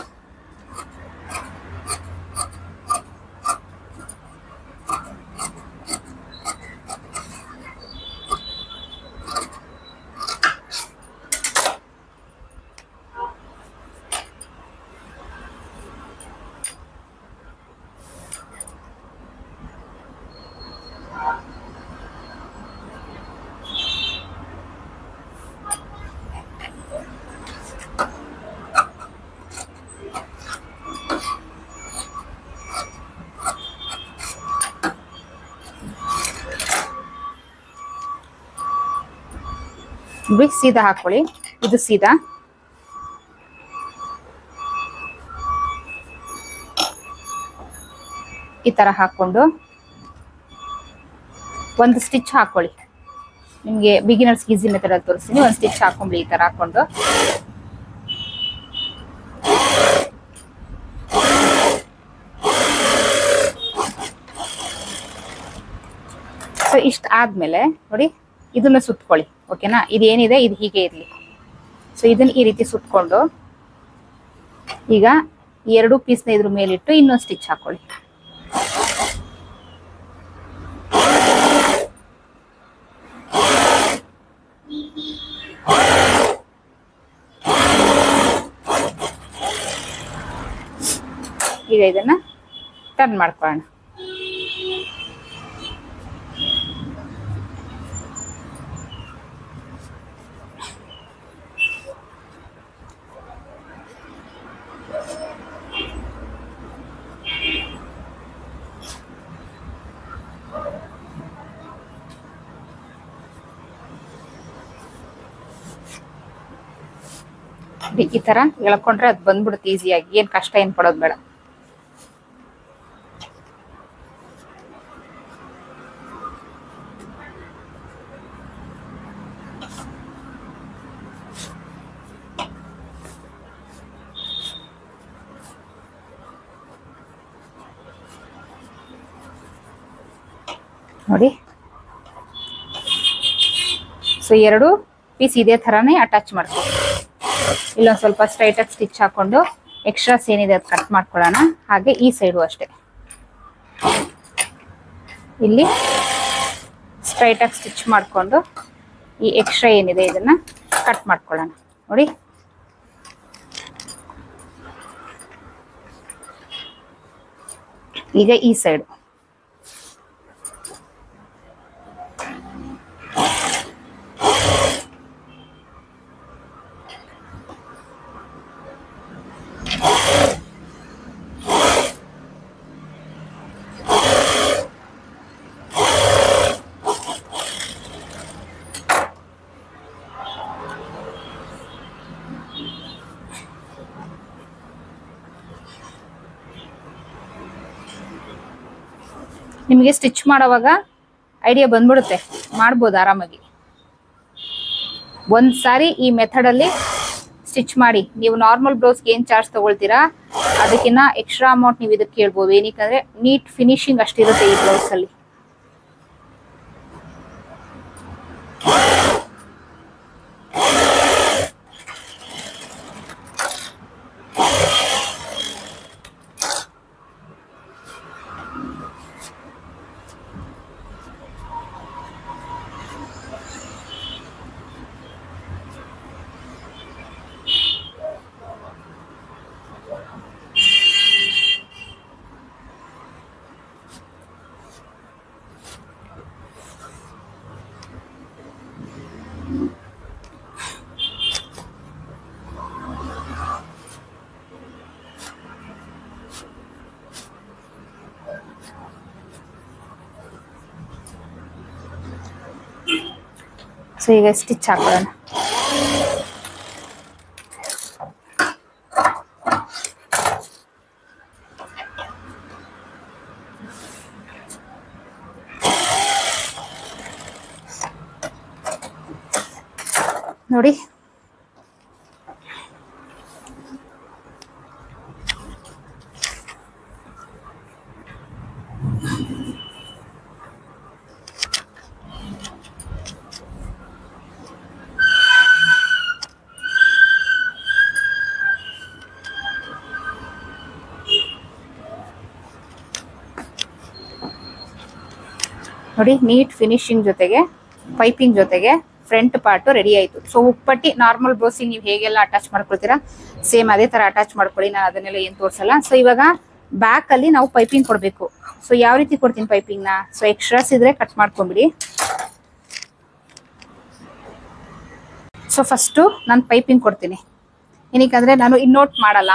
S1: ಸೀದಾ ಹಾಕೊಳ್ಳಿ. ಇದು ಸೀದಾ. ಈ ತರ ಹಾಕೊಂಡು 1 ಸ್ಟಿಚ್ ಹಾಕೊಳ್ಳಿ. ನಿಮ್ಗೆ ಬಿಗಿನರ್ಸ್ ಈಸಿ ಮೆಥಡ್ ಅಲ್ಲಿ ತೋರಿಸ್ತೀನಿ. 1 ಸ್ಟಿಚ್ ಹಾಕೊಂಡ್ಲಿ ಈ ತರ ಹಾಕೊಂಡು. ಸೊ ಇಷ್ಟ ಆದ್ಮೇಲೆ ನೋಡಿ ಇದನ್ನ ಸುತ್ಕೊಳ್ಳಿ. ಓಕೆನಾ? ಇದೇನಿದೆ ಇದು ಹೀಗೆ ಇರ್ಲಿ. ಸೊ ಇದನ್ನ ಈ ರೀತಿ ಸುತ್ಕೊಂಡು ಈಗ 2 ಪೀಸ್ನ ಇದ್ರ ಮೇಲಿಟ್ಟು ಇನ್ನೊಂದು ಸ್ಟಿಚ್ ಹಾಕೊಳ್ಳಿ. ಈಗ ಇದನ್ನ ಟರ್ನ್ ಮಾಡ್ಕೊಳ್ಳೋಣ. ಈ ತರ ಎಳ್ಕೊಂಡ್ರೆ ಅದು ಬಂದ್ಬಿಡುತ್ತೆ ಈಸಿಯಾಗಿ. ಏನ್ ಕಷ್ಟ ಏನ್ ಪಡೋದು ಬೇಡ. ನೋಡಿ, ಸೊ 2 ಪೀಸ್ ಇದೇ ತರಾನೇ ಅಟ್ಯಾಚ್ ಮಾಡ್ಕೊ. ಇಲ್ಲೊಂದು ಸ್ವಲ್ಪ ಸ್ಟ್ರೈಟ್ ಆಗಿ ಸ್ಟಿಚ್ ಹಾಕೊಂಡು ಎಕ್ಸ್ಟ್ರಾಸ್ ಏನಿದೆ ಅದು ಕಟ್ ಮಾಡ್ಕೊಳ್ಳೋಣ. ಹಾಗೆ ಈ ಸೈಡು ಅಷ್ಟೇ ಇಲ್ಲಿ ಸ್ಟ್ರೈಟ್ ಆಗಿ ಸ್ಟಿಚ್ ಮಾಡ್ಕೊಂಡು ಈ ಎಕ್ಸ್ಟ್ರಾ ಏನಿದೆ ಇದನ್ನ ಕಟ್ ಮಾಡ್ಕೊಳ್ಳೋಣ. ನೋಡಿ, ಈಗ ಈ ಸೈಡ್ ನಿಮಗೆ ಸ್ಟಿಚ್ ಮಾಡೋವಾಗ ಐಡಿಯಾ ಬಂದ್ಬಿಡುತ್ತೆ, ಮಾಡ್ಬೋದು ಆರಾಮಾಗಿ. ಒಂದ್ಸಾರಿ ಈ ಮೆಥಡಲ್ಲಿ ಸ್ಟಿಚ್ ಮಾಡಿ. ನೀವು ನಾರ್ಮಲ್ ಬ್ಲೌಸ್ಗೆ ಏನು ಚಾರ್ಜ್ ತಗೊಳ್ತೀರಾ ಅದಕ್ಕಿಂತ ಎಕ್ಸ್ಟ್ರಾ ಅಮೌಂಟ್ ನೀವು ಇದಕ್ಕೆ ಕೇಳ್ಬೋದು. ಏನಕ್ಕಂದ್ರೆ ನೀಟ್ ಫಿನಿಶಿಂಗ್ ಅಷ್ಟಿರುತ್ತೆ ಈ ಬ್ಲೌಸಲ್ಲಿ. ಸೊ ಈಗ ಸ್ಟಿಚ್ ಹಾಕೋಣ. ನೋಡಿ ನೋಡಿ ನೀಟ್ ಫಿನಿಶಿಂಗ್ ಜೊತೆಗೆ ಪೈಪಿಂಗ್ ಜೊತೆಗೆ ಫ್ರಂಟ್ ಪಾರ್ಟ್ ರೆಡಿ ಆಯ್ತು. ಸೊ ಉಪ್ಪಟ್ಟಿ ನಾರ್ಮಲ್ ಬ್ಲೌಸಿಗೆ ನೀವು ಹೇಗೆಲ್ಲ ಅಟ್ಯಾಚ್ ಮಾಡ್ಕೊಳ್ತೀರಾ ಸೇಮ್ ಅದೇ ತರ ಅಟ್ಯಾಚ್ ಮಾಡ್ಕೊಳ್ಳಿ. ನಾನು ಅದನ್ನೆಲ್ಲ ಏನ್ ತೋರಿಸಲ್ಲ. ಸೊ ಇವಾಗ ಬ್ಯಾಕ್ ಅಲ್ಲಿ ನಾವು ಪೈಪಿಂಗ್ ಕೊಡ್ಬೇಕು. ಸೊ ಯಾವ ರೀತಿ ಕೊಡ್ತೀನಿ ಪೈಪಿಂಗ್ ನ? ಸೊ ಎಕ್ಸ್ಟ್ರಾಸ್ ಇದ್ರೆ ಕಟ್ ಮಾಡ್ಕೊಂಡ್ಬಿಡಿ. ಸೊ ಫಸ್ಟು ನಾನು ಪೈಪಿಂಗ್ ಕೊಡ್ತೀನಿ. ಏನಕ್ಕಂದ್ರೆ ನಾನು ಇನ್ನೋಟ್ ಮಾಡಲ್ಲ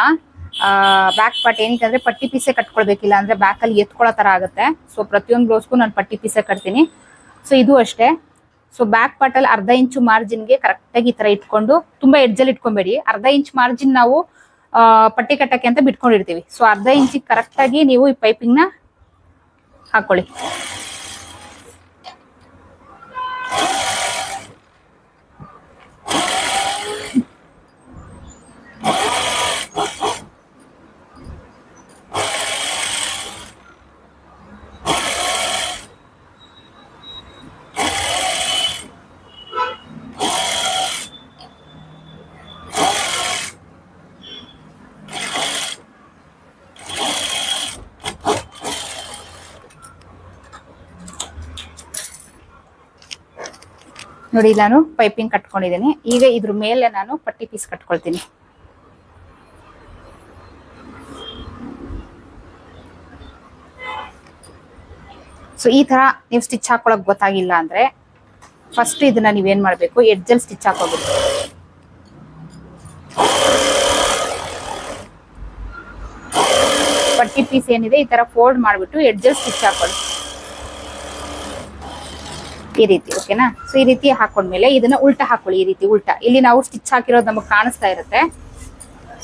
S1: ಬ್ಯಾಕ್ ಪಾರ್ಟ್. ಏನಕ್ಕಂದ್ರೆ ಪಟ್ಟಿ ಪೀಸೆ ಕಟ್ಕೊಳ್ಬೇಕಿಲ್ಲ ಅಂದ್ರೆ ಬ್ಯಾಕ್ ಅಲ್ಲಿ ಎತ್ಕೊಳ್ಳೋ ತರ ಆಗುತ್ತೆ. ಸೊ ಪ್ರತಿಯೊಂದು ಬ್ಲೌಸ್ಗೂ ನಾನು ಪಟ್ಟಿ ಪೀಸೆ ಕಟ್ತೀನಿ. ಸೊ ಇದು ಅಷ್ಟೇ. ಸೊ ಬ್ಯಾಕ್ ಪಾರ್ಟ್ ಅಲ್ಲಿ ಅರ್ಧ ಇಂಚು ಮಾರ್ಜಿನ್ಗೆ ಕರೆಕ್ಟ್ ಆಗಿ ಈ ತರ ಇಟ್ಕೊಂಡು, ತುಂಬಾ ಎಡ್ಜಲ್ಲಿ ಇಟ್ಕೊಂಬೇಡಿ. ಅರ್ಧ ಇಂಚ್ ಮಾರ್ಜಿನ್ ನಾವು ಪಟ್ಟಿ ಕಟ್ಟಕ್ಕೆ ಅಂತ ಬಿಟ್ಕೊಂಡಿರ್ತೀವಿ. ಸೊ ಅರ್ಧ ಇಂಚಿಗೆ ಕರೆಕ್ಟ್ ಆಗಿ ನೀವು ಈ ಪೈಪಿಂಗ್ ನ ಹಾಕೊಳ್ಳಿ. ನೋಡಿ ನಾನು ಪೈಪಿಂಗ್ ಕಟ್ಕೊಂಡಿದ್ದೀನಿ. ಈಗ ಇದ್ರ ಮೇಲೆ ನಾನು ಪಟ್ಟಿ ಪೀಸ್ ಕಟ್ಕೊಳ್ತೀನಿ. ಸೊ ಈ ತರ ನೀವು ಸ್ಟಿಚ್ ಹಾಕೊಳಕ್ ಗೊತ್ತಾಗಿಲ್ಲ ಅಂದ್ರೆ ಫಸ್ಟ್ ಇದನ್ನ ನೀವೇನ್ ಮಾಡ್ಬೇಕು, ಎಡ್ಜಲ್ಲಿ ಸ್ಟಿಚ್ ಹಾಕೋಬೇಕು. ಪಟ್ಟಿ ಪೀಸ್ ಏನಿದೆ ಈ ತರ ಫೋಲ್ಡ್ ಮಾಡ್ಬಿಟ್ಟು ಎಡ್ಜಲ್ಲಿ ಸ್ಟಿಚ್ ಹಾಕೊಳ್ಳಿ ಈ ರೀತಿ. ಓಕೆನಾ? ಸೊ ಈ ರೀತಿ ಹಾಕೊಂಡ್ಮೇಲೆ ಇದನ್ನ ಉಲ್ಟಾ ಹಾಕೊಳ್ಳಿ. ಈ ರೀತಿ ಉಲ್ಟಾ. ಇಲ್ಲಿ ನಾವು ಸ್ಟಿಚ್ ಹಾಕಿರೋದು ನಮಗೆ ಕಾಣಿಸ್ತಾ ಇರುತ್ತೆ.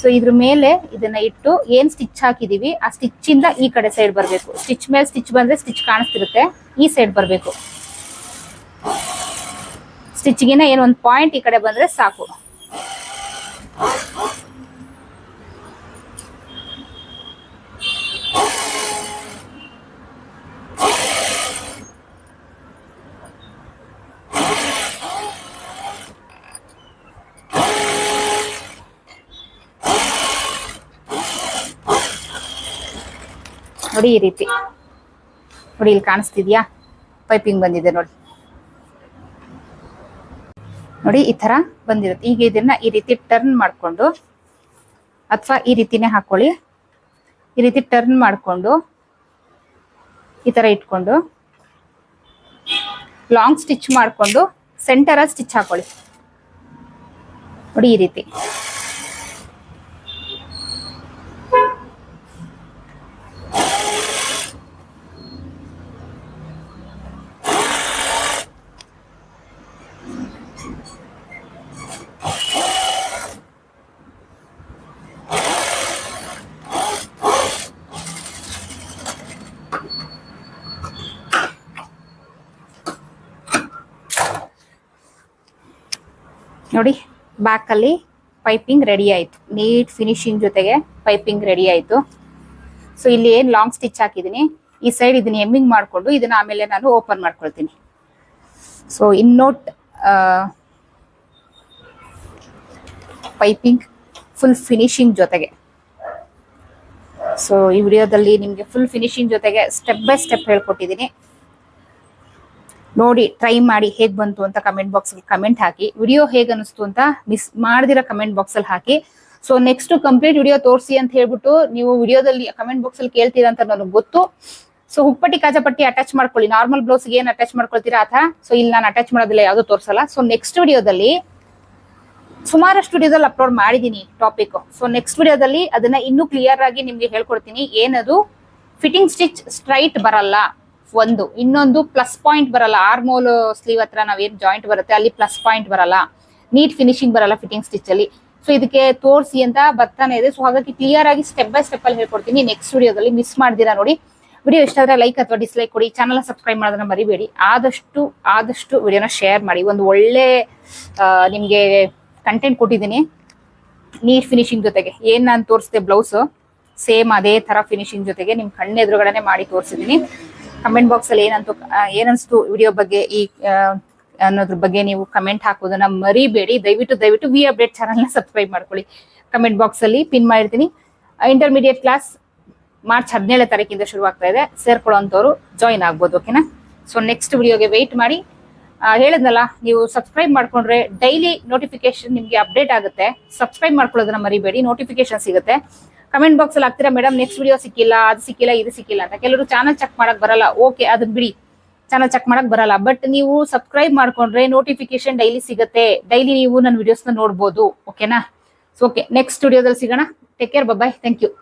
S1: ಸೊ ಇದ್ರ ಮೇಲೆ ಇದನ್ನ ಇಟ್ಟು ಏನ್ ಸ್ಟಿಚ್ ಹಾಕಿದೀವಿ ಆ ಸ್ಟಿಚ್ ಇಂದ ಈ ಕಡೆ ಸೈಡ್ ಬರ್ಬೇಕು. ಸ್ಟಿಚ್ ಮೇಲೆ ಸ್ಟಿಚ್ ಬಂದ್ರೆ ಸ್ಟಿಚ್ ಕಾಣಿಸ್ತಿರುತ್ತೆ, ಈ ಸೈಡ್ ಬರ್ಬೇಕು. ಸ್ಟಿಚ್ಗಿನ ಏನೊಂದು ಪಾಯಿಂಟ್ ಈ ಕಡೆ ಬಂದ್ರೆ ಸಾಕು. ನೋಡಿ ಈ ರೀತಿ. ನೋಡಿ ಇಲ್ಲಿ ಕಾಣಿಸ್ತಿದ್ಯಾ ಪೈಪಿಂಗ್ ಬಂದಿದೆ ನೋಡಿ. ನೋಡಿ ಈ ತರ ಬಂದಿರುತ್ತೆ. ಈಗ ಇದನ್ನ ಈ ರೀತಿ ಟರ್ನ್ ಮಾಡ್ಕೊಂಡು, ಅಥವಾ ಈ ರೀತಿನೇ ಹಾಕೊಳ್ಳಿ. ಈ ರೀತಿ ಟರ್ನ್ ಮಾಡ್ಕೊಂಡು ಈ ತರ ಇಟ್ಕೊಂಡು ಲಾಂಗ್ ಸ್ಟಿಚ್ ಮಾಡ್ಕೊಂಡು ಸೆಂಟರ್ ಅಲ್ಲಿ ಸ್ಟಿಚ್ ಹಾಕೊಳ್ಳಿ. ನೋಡಿ ಈ ರೀತಿ. ನೋಡಿ ಬ್ಯಾಕ್ ಅಲ್ಲಿ ಪೈಪಿಂಗ್ ರೆಡಿ ಆಯ್ತು, ನೀಟ್ ಫಿನಿಶಿಂಗ್ ಜೊತೆಗೆ ಪೈಪಿಂಗ್ ರೆಡಿ ಆಯ್ತು. ಸೊ ಇಲ್ಲಿ ಏನ್ ಲಾಂಗ್ ಸ್ಟಿಚ್ ಹಾಕಿದೀನಿ, ಈ ಸೈಡ್ ಇದನ್ನ ಎಮ್ಮಿಂಗ್ ಮಾಡ್ಕೊಂಡು ಇದನ್ನ ಆಮೇಲೆ ನಾನು ಓಪನ್ ಮಾಡ್ಕೊಳ್ತೀನಿ. ಸೊ ಇನ್ನೋಟ್ ಪೈಪಿಂಗ್ ಫುಲ್ ಫಿನಿಶಿಂಗ್ ಜೊತೆಗೆ. ಸೊ ಈ ವಿಡಿಯೋದಲ್ಲಿ ನಿಮ್ಗೆ ಫುಲ್ ಫಿನಿಶಿಂಗ್ ಜೊತೆಗೆ ಸ್ಟೆಪ್ ಬೈ ಸ್ಟೆಪ್ ಹೇಳ್ಕೊಟ್ಟಿದ್ದೀನಿ. ನೋಡಿ ಟ್ರೈ ಮಾಡಿ ಹೇಗ್ ಬಂತು ಅಂತ ಕಮೆಂಟ್ ಬಾಕ್ಸ್ ಅಲ್ಲಿ ಕಮೆಂಟ್ ಹಾಕಿ. ವಿಡಿಯೋ ಹೇಗ್ ಅನಿಸ್ತು ಅಂತ ಮಿಸ್ ಮಾಡದಿರೋ ಕಮೆಂಟ್ ಬಾಕ್ಸ್ ಅಲ್ಲಿ ಹಾಕಿ. ಸೊ ನೆಕ್ಸ್ಟ್ ಕಂಪ್ಲೀಟ್ ವಿಡಿಯೋ ತೋರಿಸಿ ಅಂತ ಹೇಳ್ಬಿಟ್ಟು ನೀವು ವಿಡಿಯೋದಲ್ಲಿ ಕಮೆಂಟ್ ಬಾಕ್ಸ್ ಅಲ್ಲಿ ಕೇಳ್ತೀರಾ ಅಂತ ನನಗೆ ಗೊತ್ತು. ಸೊ ಹುಕ್ಪಟ್ಟಿ ಕಾಜಾಪಟ್ಟಿ ಅಟ್ಯಾಚ್ ಮಾಡ್ಕೊಳ್ಳಿ, ನಾರ್ಮಲ್ ಬ್ಲೌಸ್ ಏನ್ ಅಟ್ಯಾಚ್ ಮಾಡ್ಕೊಳ್ತೀರಾ ಅಥವಾ. ಸೊ ಇಲ್ಲಿ ನಾನು ಅಟ್ಯಾಚ್ ಮಾಡೋದಿಲ್ಲ, ಯಾವ್ದು ತೋರಿಸಲ್ಲ. ಸೊ ನೆಕ್ಸ್ಟ್ ವಿಡಿಯೋದಲ್ಲಿ ಸುಮಾರಷ್ಟು ವಿಡಿಯೋದಲ್ಲಿ ಅಪ್ಲೋಡ್ ಮಾಡಿದೀನಿ ಟಾಪಿಕ್. ಸೊ ನೆಕ್ಸ್ಟ್ ವಿಡಿಯೋದಲ್ಲಿ ಅದನ್ನ ಇನ್ನೂ ಕ್ಲಿಯರ್ ಆಗಿ ನಿಮ್ಗೆ ಹೇಳ್ಕೊಡ್ತೀನಿ. ಏನದು ಫಿಟ್ಟಿಂಗ್ ಸ್ಟಿಚ್ ಸ್ಟ್ರೈಟ್ ಬರಲ್ಲ, ಒಂದು ಇನ್ನೊಂದು ಪ್ಲಸ್ ಪಾಯಿಂಟ್ ಬರಲ್ಲ. ಆರ್ಮೋಲ್ ಸ್ಲೀವ್ ಹತ್ರ ನಾವೇನ್ ಜಾಯಿಂಟ್ ಬರುತ್ತೆ ಅಲ್ಲಿ ಪ್ಲಸ್ ಪಾಯಿಂಟ್ ಬರಲ್ಲ, ನೀಟ್ ಫಿನಿಶಿಂಗ್ ಬರಲ್ಲ ಫಿಟ್ಟಿಂಗ್ ಸ್ಟಿಚ್ ಅಲ್ಲಿ. ಸೊ ಇದಕ್ಕೆ ತೋರಿಸಿ ಅಂತ ಬರ್ತಾನೆ ಇದೆ. ಸೊ ಹಾಗಾಗಿ ಕ್ಲಿಯರ್ ಆಗಿ ಸ್ಟೆಪ್ ಬೈ ಸ್ಟೆಪ್ ಅಲ್ಲಿ ಹೇಳ್ಕೊಡ್ತೀನಿ ನೆಕ್ಸ್ಟ್ ವಿಡಿಯೋದಲ್ಲಿ. ಮಿಸ್ ಮಾಡ್ದಿರಾ ನೋಡಿ. ವಿಡಿಯೋ ಇಷ್ಟ ಆದ್ರೆ ಲೈಕ್ ಅಥವಾ ಡಿಸ್ಲೈಕ್ ಕೊಡಿ, ಚಾನಲ್ ಸಬ್ಸ್ಕ್ರೈಬ್ ಮಾಡೋದನ್ನ ಮರಿಬೇಡಿ. ಆದಷ್ಟು ವಿಡಿಯೋನ ಶೇರ್ ಮಾಡಿ. ಒಂದು ಒಳ್ಳೆ ನಿಮ್ಗೆ ಕಂಟೆಂಟ್ ಕೊಟ್ಟಿದ್ದೀನಿ ನೀಟ್ ಫಿನಿಶಿಂಗ್ ಜೊತೆಗೆ. ಏನ್ ನಾನು ತೋರಿಸಿದೆ ಬ್ಲೌಸ್ ಸೇಮ್ ಅದೇ ತರ ಫಿನಿಶಿಂಗ್ ಜೊತೆಗೆ ನಿಮ್ ಕಣ್ಣೆದುರುಗಡೆನೆ ಮಾಡಿ ತೋರಿಸಿದೀನಿ. ಕಮೆಂಟ್ ಬಾಕ್ಸ್ ಅಲ್ಲಿ ಏನನ್ಸ್ತು ವಿಡಿಯೋ ಬಗ್ಗೆ ಅನ್ನೋದ್ರ ಬಗ್ಗೆ ನೀವು ಕಮೆಂಟ್ ಹಾಕೋದನ್ನ ಮರಿಬೇಡಿ. ದಯವಿಟ್ಟು ವಿ ಅಪ್ಡೇಟ್ ಚಾನಲ್ ನ ಸಬ್ಸ್ಕ್ರೈಬ್ ಮಾಡ್ಕೊಳ್ಳಿ. ಕಮೆಂಟ್ ಬಾಕ್ಸ್ ಅಲ್ಲಿ ಪಿನ್ ಮಾಡಿರ್ತೀನಿ. ಇಂಟರ್ಮೀಡಿಯೇಟ್ ಕ್ಲಾಸ್ ಮಾರ್ಚ್ 17ನೇ ತಾರೀಕಿಂದ ಶುರು ಆಗ್ತಾ ಇದೆ. ಸೇರ್ಕೊಳ್ಳೋಂಥವ್ರು ಜಾಯಿನ್ ಆಗ್ಬೋದು, ಓಕೆನಾ. ಸೊ ನೆಕ್ಸ್ಟ್ ವಿಡಿಯೋಗೆ ವೆಯ್ಟ್ ಮಾಡಿ. ಹೇಳಿದ್ನಲ್ಲ, ನೀವು ಸಬ್ಸ್ಕ್ರೈಬ್ ಮಾಡ್ಕೊಂಡ್ರೆ ಡೈಲಿ ನೋಟಿಫಿಕೇಶನ್ ನಿಮ್ಗೆ ಅಪ್ಡೇಟ್ ಆಗುತ್ತೆ. ಸಬ್ಸ್ಕ್ರೈಬ್ ಮಾಡ್ಕೊಳ್ಳೋದನ್ನ ಮರಿಬೇಡಿ, ನೋಟಿಫಿಕೇಶನ್ ಸಿಗುತ್ತೆ. ಕಮೆಂಟ್ ಬಾಕ್ಸ್ ಅಲ್ಲಿ ಆಗ್ತೀರಾ ಮೇಡಮ್ ನೆಕ್ಸ್ಟ್ ವಿಡಿಯೋ ಸಿಕ್ಕಿಲ್ಲ, ಅದು ಸಿಕ್ಕಿಲ್ಲ, ಇದು ಸಿಕ್ಕಿಲ್ಲ ಅಂತ. ಕೆಲವರು ಚಾನಲ್ ಚೆಕ್ ಮಾಡಕ್ ಬರಲ್ಲ, ಓಕೆ ಅದನ್ನ ಬಿಡಿ, ಚಾನಲ್ ಚೆಕ್ ಮಾಡಕ್ ಬರಲ್ಲ. ಬಟ್ ನೀವು ಸಬ್ಸ್ಕ್ರೈಬ್ ಮಾಡ್ಕೊಂಡ್ರೆ ನೋಟಿಫಿಕೇಶನ್ ಡೈಲಿ ಸಿಗುತ್ತೆ. ಡೈಲಿ ನೀವು ನನ್ನ ವಿಡಿಯೋಸ್ನ ನೋಡ್ಬೋದು, ಓಕೆನಾ. ಸೊ ಓಕೆ, ನೆಕ್ಸ್ಟ್ ವಿಡಿಯೋದಲ್ಲಿ ಸಿಗೋಣ. Take care, bye, thank you.